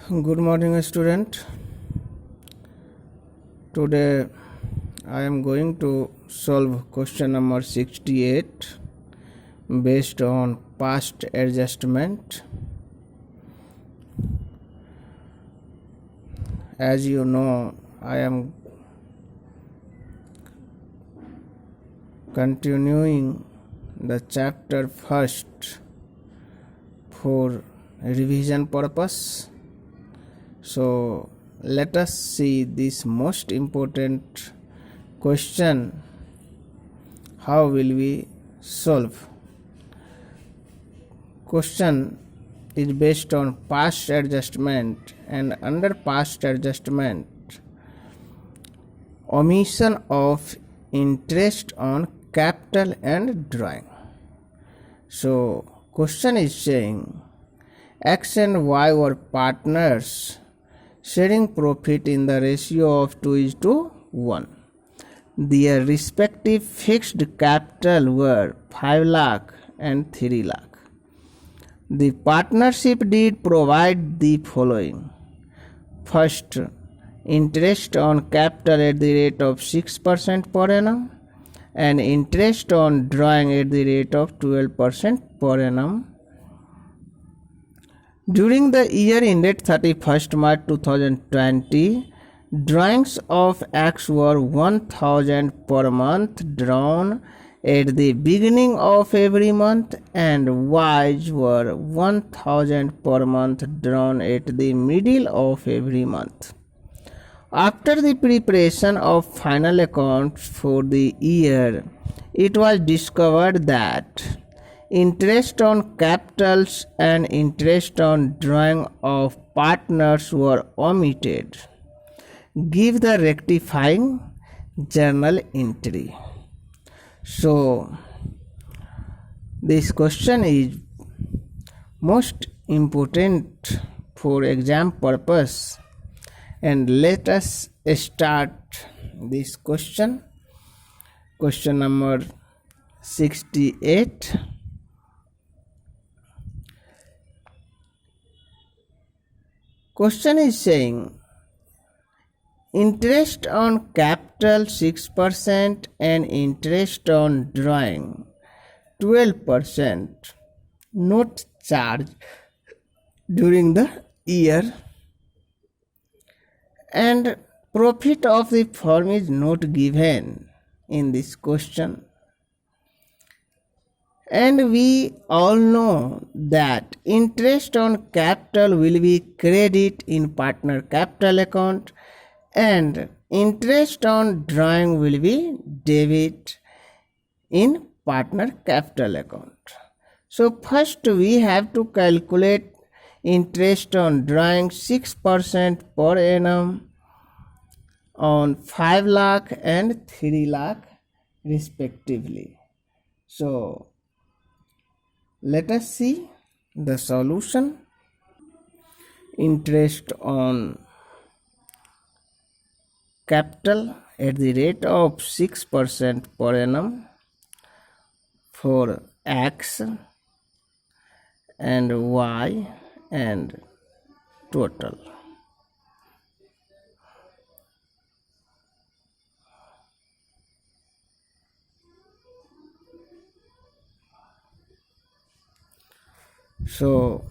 Good morning, student. Today I am going to solve question number 68 based on past adjustment. As you know, I am continuing the chapter first for revision purpose. So let us see this most important question. How will we solve? Question is based on past adjustment, and under past adjustment, omission of interest on capital and drawing. So question is saying X and Y were partners sharing profit in the ratio of 2:1. Their respective fixed capital were 5 lakh and 3 lakh. The partnership did provide the following. First, interest on capital at the rate of 6% per annum and interest on drawing at the rate of 12% per annum. During the year ended 31st March 2020, drawings of X were 1000 per month drawn at the beginning of every month, and Y's were 1000 per month drawn at the middle of every month. After the preparation of final accounts for the year, it was discovered that interest on capitals and interest on drawing of partners were omitted. Give the rectifying journal entry. So this question is most important for exam purpose, and let us start this question. Question number 68. Question is saying interest on capital 6% and interest on drawing 12% not charged during the year, and profit of the firm is not given in this question. And we all know that interest on capital will be credit in partner capital account and interest on drawing will be debit in partner capital account. So first we have to calculate interest on drawing 6% per annum on 5 lakh and 3 lakh respectively. So let us see the solution. Interest on capital at the rate of 6% per annum for X and Y and total. So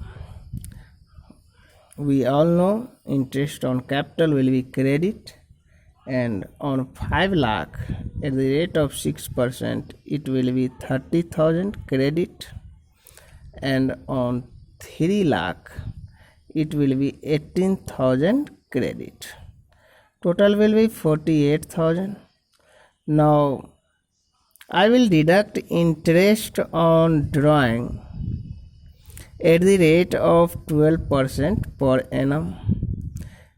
we all know interest on capital will be credit, and on 5 lakh at the rate of 6% it will be 30,000 credit, and on 3 lakh it will be 18,000 credit. Total will be 48,000. Now I will deduct interest on drawing at the rate of 12% per annum,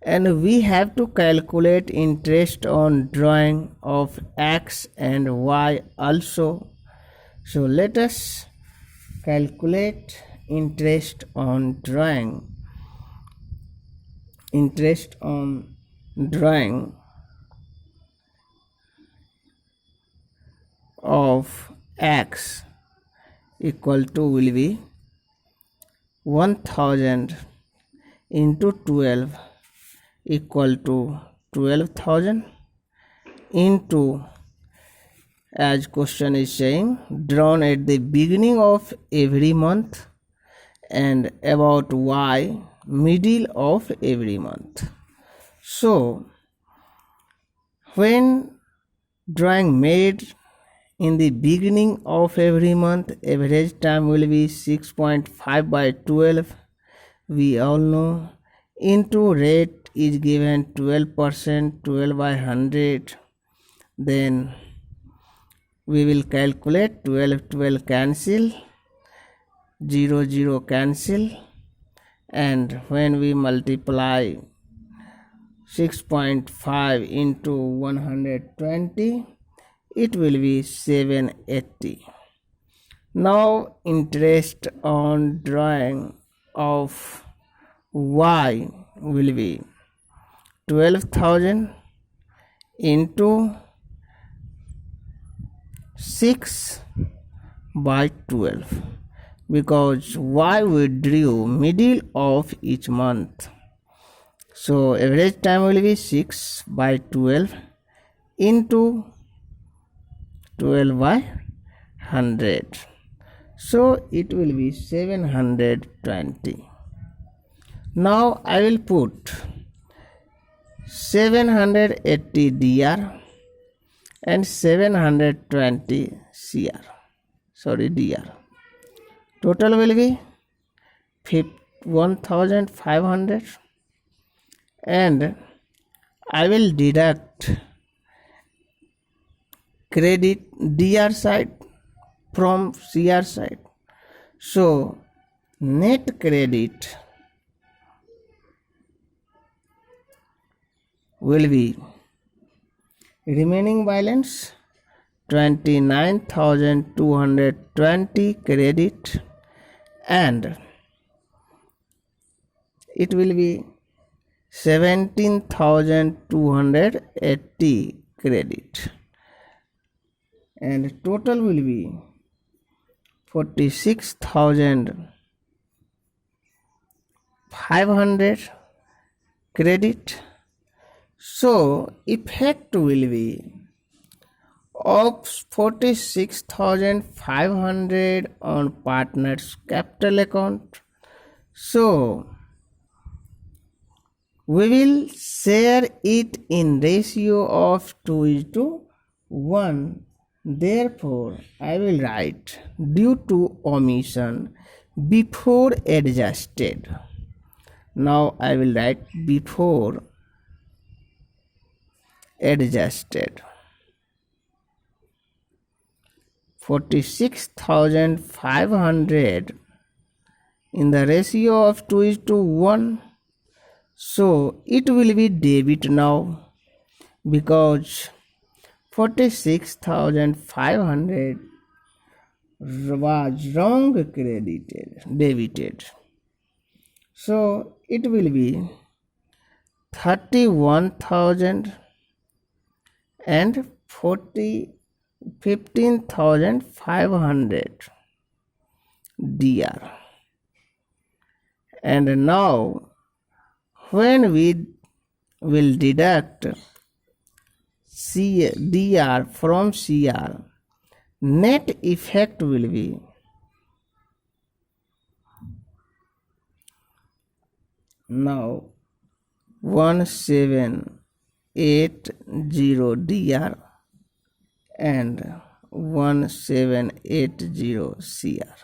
and we have to calculate interest on drawing of X and Y also. So let us calculate interest on drawing. Interest on drawing of X equal to will be 1000 into 12 equal to 12,000 into, as question is saying, drawn at the beginning of every month and about y middle of every month. So when drawing made in the beginning of every month, average time will be 6.5 by 12. We all know. Into rate is given 12%, 12 by 100. Then we will calculate 12, 12 cancel, 0, 0 cancel, and when we multiply 6.5 into 120, it will be 780. Now interest on drawing of y will be 12,000 into 6 by 12, because y we drew middle of each month. So average time will be 6 by 12 into 12 by 100. So it will be 720. Now I will put 780 dr and 720 dr. Total will be 1,500, and I will deduct credit dr side from cr side. So net credit will be remaining balance 29,220 credit, and it will be 17,280 credit, and total will be 46,500 credit. So effect will be of 46,500 on partner's capital account. So we will share it in ratio of 2:1. Therefore, I will write due to omission before adjusted. Now I will write before adjusted. 46,500 in the ratio of 2:1. So it will be debit now, because 46,500 was wrong debited. So it will be 31,000 and 15,500 dr. And now when we will deduct dr from cr, net effect will be now 1780 dr and 1780 cr.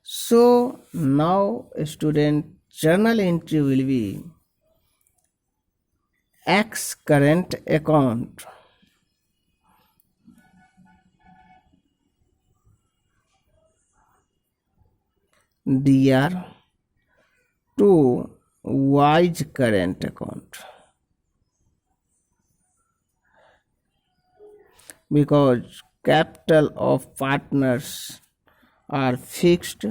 So now student journal entry will be X current account dr to Y's current account, because capital of partners are fixed.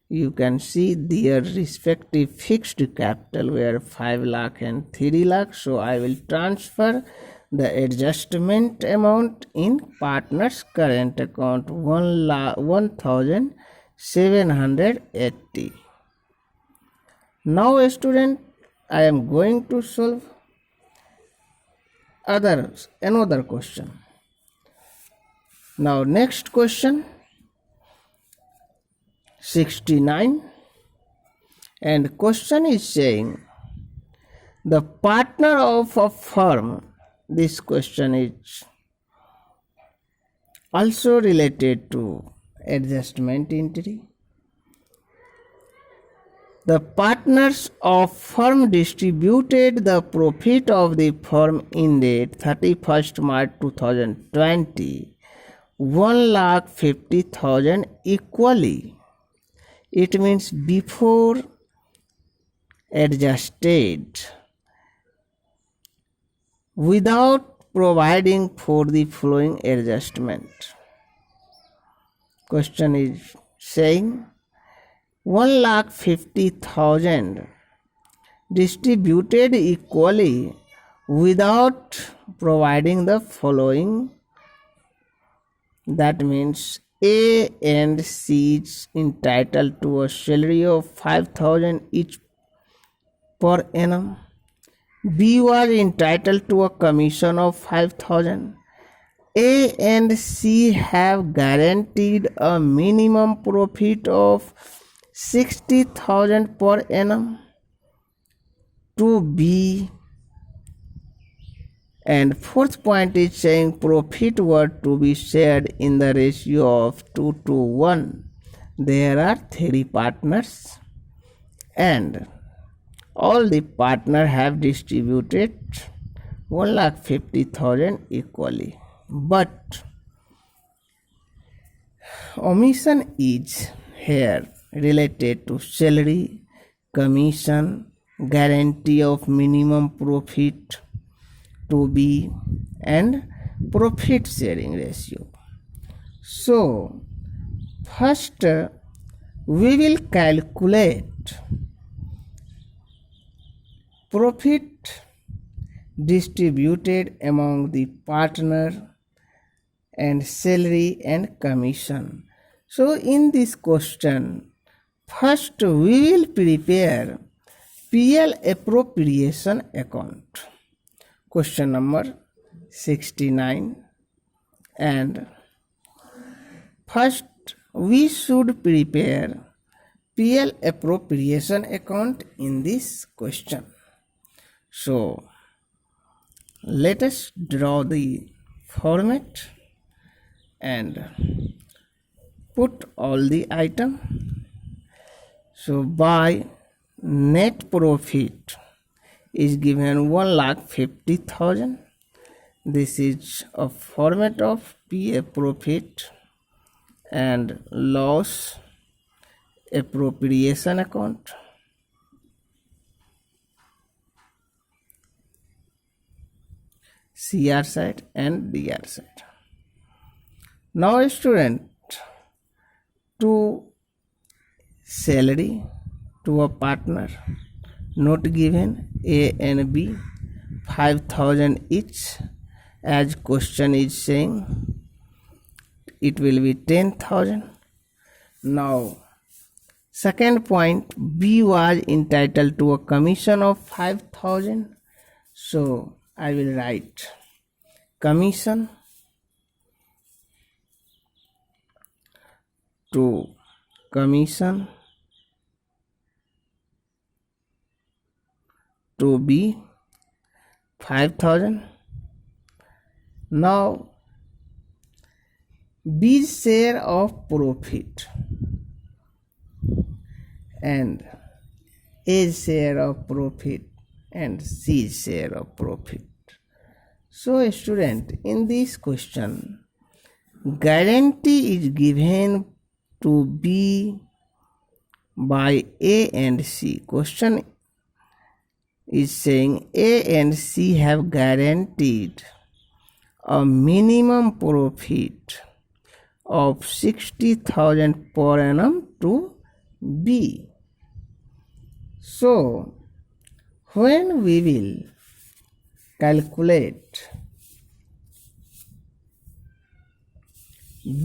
You can see their respective fixed capital were 5 lakh and 3 lakh. So I will transfer the adjustment amount in partners current account 1,780. Now student, I am going to solve another question. Now next question 69, and question is saying the partner of a firm. This question is also related to adjustment entry. The partners of firm distributed the profit of the firm in date 31st March 2020 1,50,000 equally. It means before adjusted without providing for the following adjustment. Question is saying 1,50,000 distributed equally without providing the following. That means A and C is entitled to a salary of 5,000 each per annum. B was entitled to a commission of 5,000. A and C have guaranteed a minimum profit of 60,000 per annum to B. And fourth point is saying profit were to be shared in the ratio of 2 to 1. There are 3 partners and all the partners have distributed 1,50,000 equally. But omission is here related to salary, commission, guarantee of minimum profit to be, and profit sharing ratio. So first we will calculate profit distributed among the partner and salary and commission. So in this question, first we will prepare PL appropriation account. Question number 69, and first we should prepare PL appropriation account in this question. So let us draw the format and put all the item. So by net profit is given 1,50,000. This is a format of PA profit and loss appropriation account. CR side and DR side. Now student, to salary to a partner not given A and B 5,000 each, as question is saying it will be 10,000. Now second point, B was entitled to a commission of 5,000. So I will write commission to commission to be 5,000. Now B's share of profit and A's share of profit and C's share of profit. So student, in this question guarantee is given to B by A and C. Question is saying A and C have guaranteed a minimum profit of 60,000 per annum to B. So when we will calculate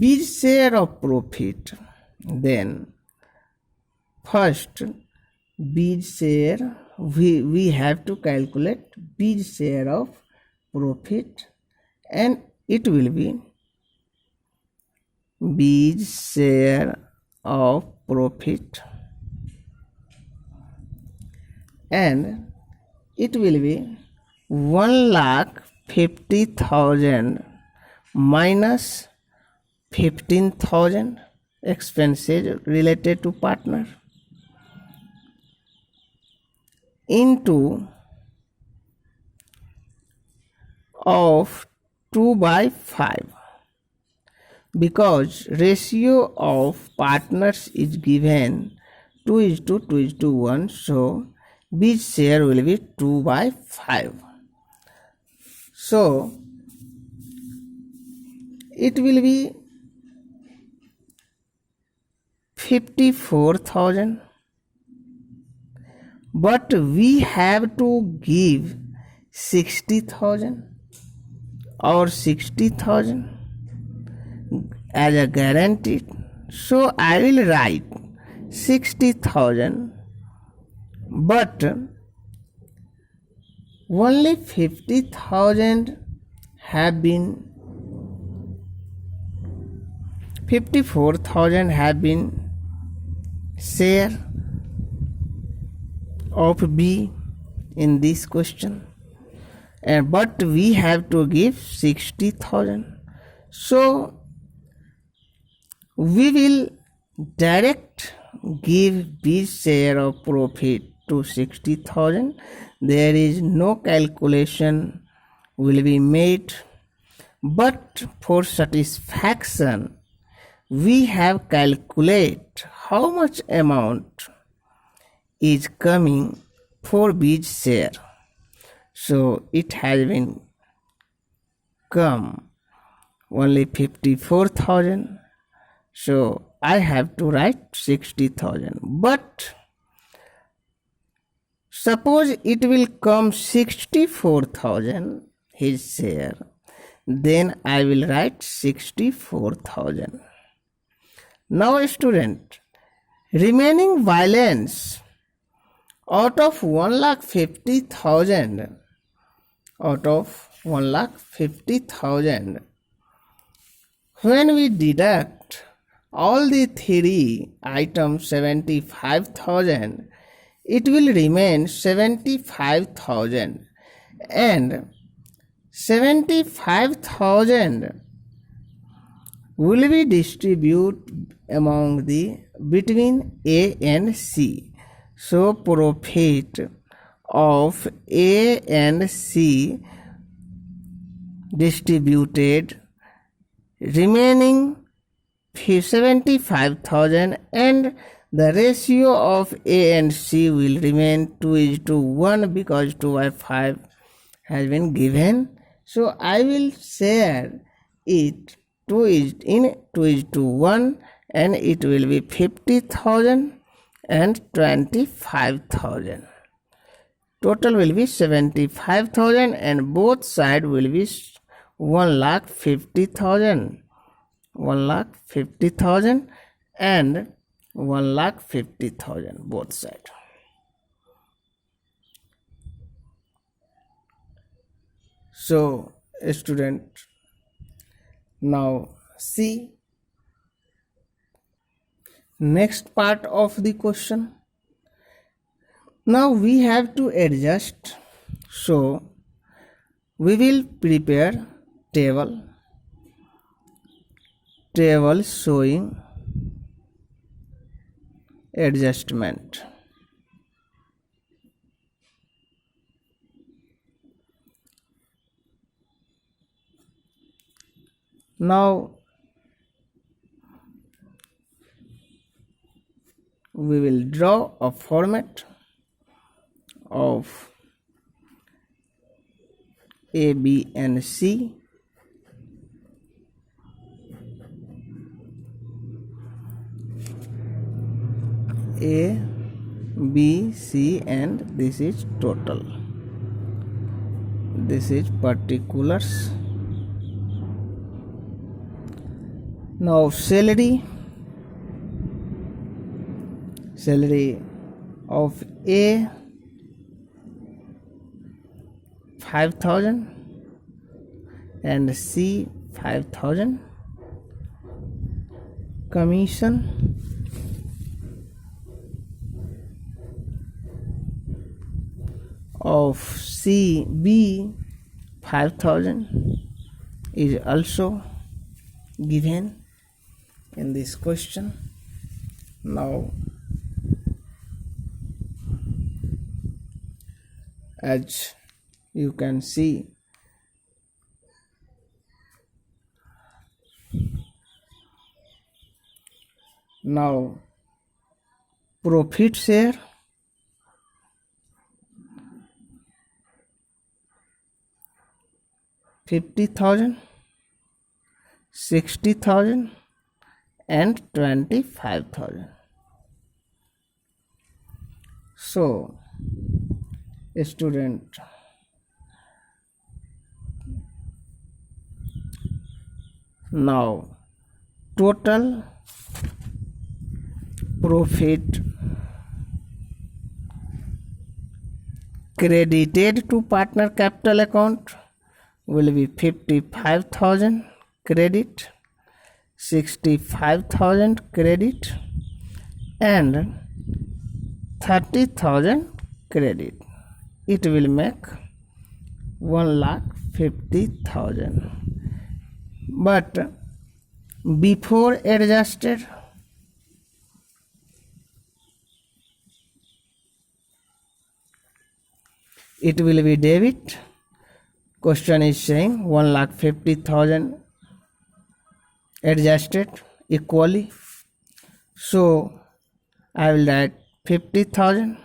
B's share of profit, then first B's share, we have to calculate B's share of profit, and it will be B's share of profit, and it will be 1,50,000 minus 15,000 expenses related to partner into of 2 by 5, because ratio of partners is given 2:1, so B's share will be 2 by 5. So it will be 54,000, but we have to give 60,000 or 60,000 as a guarantee. So I will write 60,000, but only 50,000 have been 54,000 have been share of B in this question, and but we have to give 60,000. So we will direct give B's share of profit to 60,000. There is no calculation will be made, but for satisfaction we have calculate how much amount is coming for B's share. So it has been come only 54,000. So I have to write 60,000. But suppose it will come 64,000 his share, then I will write 64,000. Now student, remaining balance out of 1,50,000, out of 1,50,000, when we deduct all the three items 75,000, it will remain 75,000, and 75,000 will be distributed among the between A and C. So profit of A and C distributed remaining 75,000, and the ratio of A and C will remain 2:1 because 2 by 5 has been given. So I will share it 2:1, and it will be 50,000 and 25,000. Total will be 75,000, and both sides will be 1,50,000. 1,50,000 and 1,50,000 both sides. So student, now see next part of the question. Now we have to adjust, so we will prepare table showing adjustment. Now we will draw a format of A, B and C. A, B, C, and this is total. This is particulars. Now salary of A 5,000 and C 5,000. Commission of CB 5,000 is also given in this question. Now, as you can see, now profit share $50,000, $60,000 and $25,000. So, student, now total profit credited to partner capital account will be 55,000 credit, 65,000 credit and 30,000 credit. It will make 1,50,000. But before adjusted, it will be debit. Question is saying 1,50,000 adjusted equally. So I will write 50,000,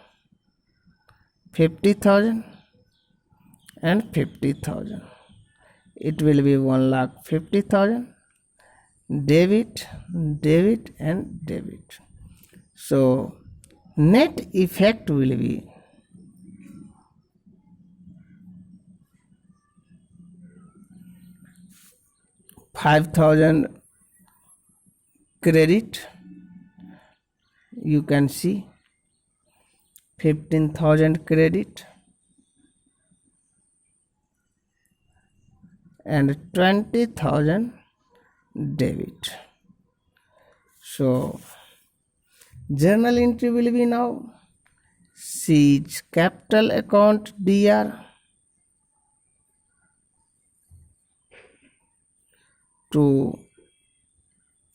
50,000 and 50,000. It will be 1,50,000. Debit, debit and debit. So net effect will be 5,000 credit, you can see 15,000 credit and 20,000 debit. So journal entry will be now C's capital account DR to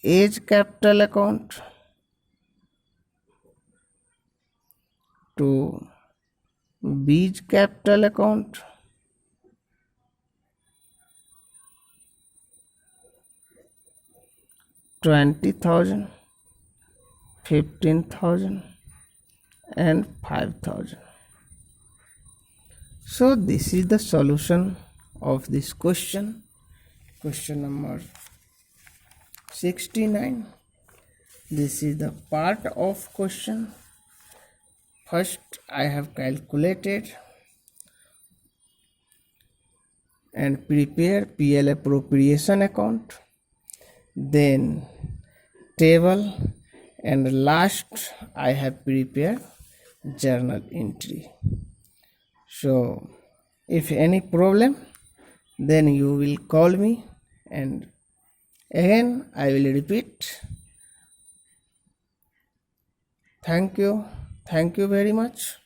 A's capital account to B's capital account $20,000, $15,000 and $5,000. So this is the solution of this question. Question number 69. This is the part of question. First, I have calculated and prepared PL appropriation account, then table, and last I have prepared journal entry. So if any problem, then you will call me and again I will repeat. Thank you very much.